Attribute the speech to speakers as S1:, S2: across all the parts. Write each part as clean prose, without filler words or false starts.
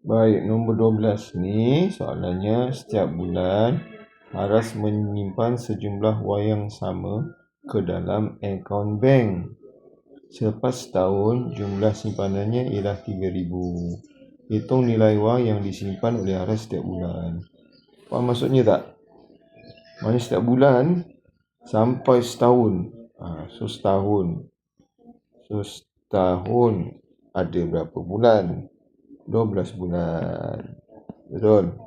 S1: Baik, nombor 12 ni soalannya setiap bulan Aras menyimpan sejumlah wang yang sama ke dalam akaun bank. Selepas setahun, jumlah simpanannya ialah 3,000. Hitung nilai wang yang disimpan oleh Aras setiap bulan. Faham maksudnya tak? Maksudnya setiap bulan sampai setahun. So setahun ada berapa bulan? 12 bulan. Betul?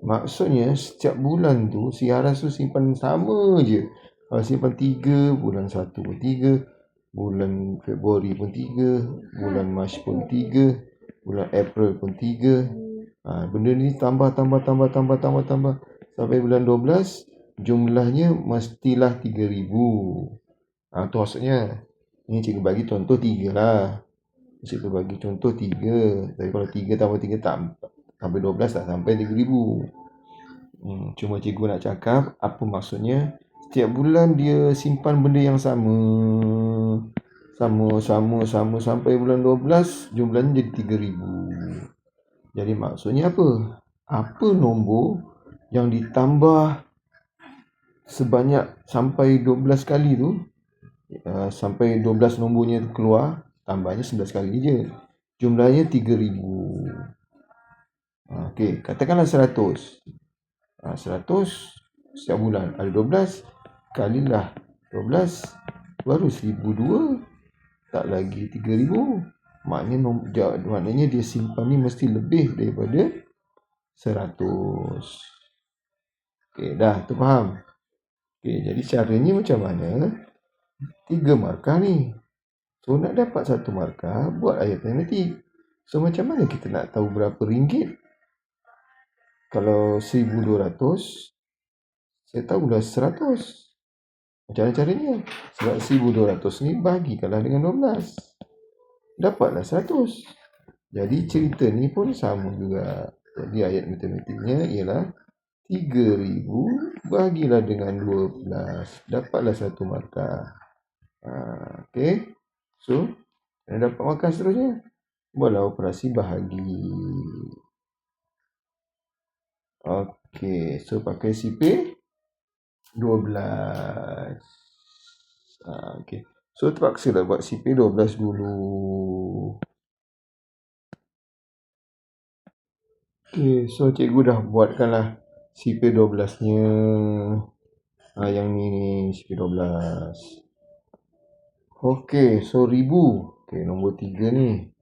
S1: Maksudnya setiap bulan tu si Aras tu simpan sama je. Kalau simpan 3, bulan 1 pun 3, bulan Februari pun 3, bulan Mac pun 3, bulan April pun 3. Benda ni tambah sampai bulan 12 jumlahnya mestilah 3,000. Tu maksudnya. Ni cikgu bagi contoh 3 lah. Cikgu bagi contoh 3. Tapi kalau 3 tambah 3 tak sampai 12 tak sampai 3,000. Cuma cikgu nak cakap apa maksudnya. Setiap bulan dia simpan benda yang sama sampai bulan 12 jumlahnya jadi 3,000. Jadi maksudnya apa? Apa nombor yang ditambah sebanyak sampai 12 kali tu, sampai 12 nombornya keluar, tambahnya 11 kali je. Jumlahnya 3,000. Okey, katakanlah 100. 100 setiap bulan ada 12 kalilah 12 baru 1,002, tak lagi 3,000. Maknanya dia simpan ni mesti lebih daripada 100. Okey, dah tu faham? Okey, jadi caranya macam mana? 3 markah ni. So nak dapat 1 markah, buat ayat matematik. So macam mana kita nak tahu berapa ringgit? Kalau 1,200, saya tahulah 100. Macam mana caranya? Sebab 1,200 ni bagikanlah dengan 12. Dapatlah 100. Jadi cerita ni pun sama juga. Jadi ayat matematiknya ialah 3,000 bagilah dengan 12. Dapatlah 1 markah. Okey. So, nak dapat markah seterusnya, buatlah operasi bahagi. Okey, so pakai CP 12. Okey. So terpaksa lah buat CP 12 dulu. Okey, so cikgu dah buatkanlah CP 12-nya. Yang ni CP 12. Okey, so 1,000. Okey, nombor 3 ni.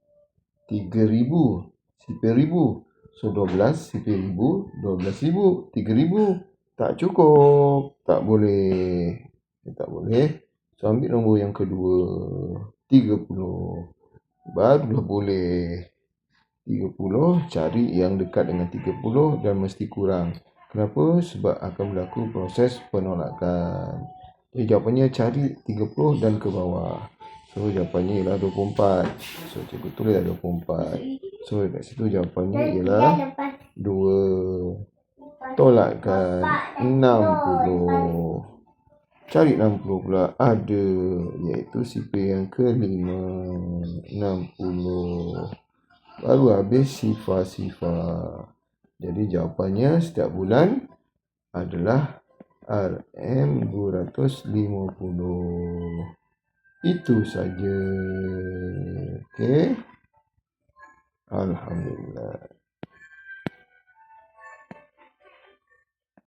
S1: 3,000 CP 1,000. So 12 CP 1,000, 12,000, 3,000. Tak cukup. Tak boleh. Tak boleh. So ambil nombor yang kedua. 30. Barulah boleh. 30, cari yang dekat dengan 30 dan mesti kurang. Kenapa? Sebab akan berlaku proses penolakan. Jadi jawapannya cari 30 dan ke bawah. So jawapannya ialah 24. So cikgu tulislah 24. So dekat situ jawapannya ialah 2. Tolakkan 60. Cari 60 pula. Ada, iaitu CP yang kelima. 60. Baru habis sifar-sifar. Jadi jawapannya setiap bulan adalah RM250. Itu saja. Okey. Alhamdulillah.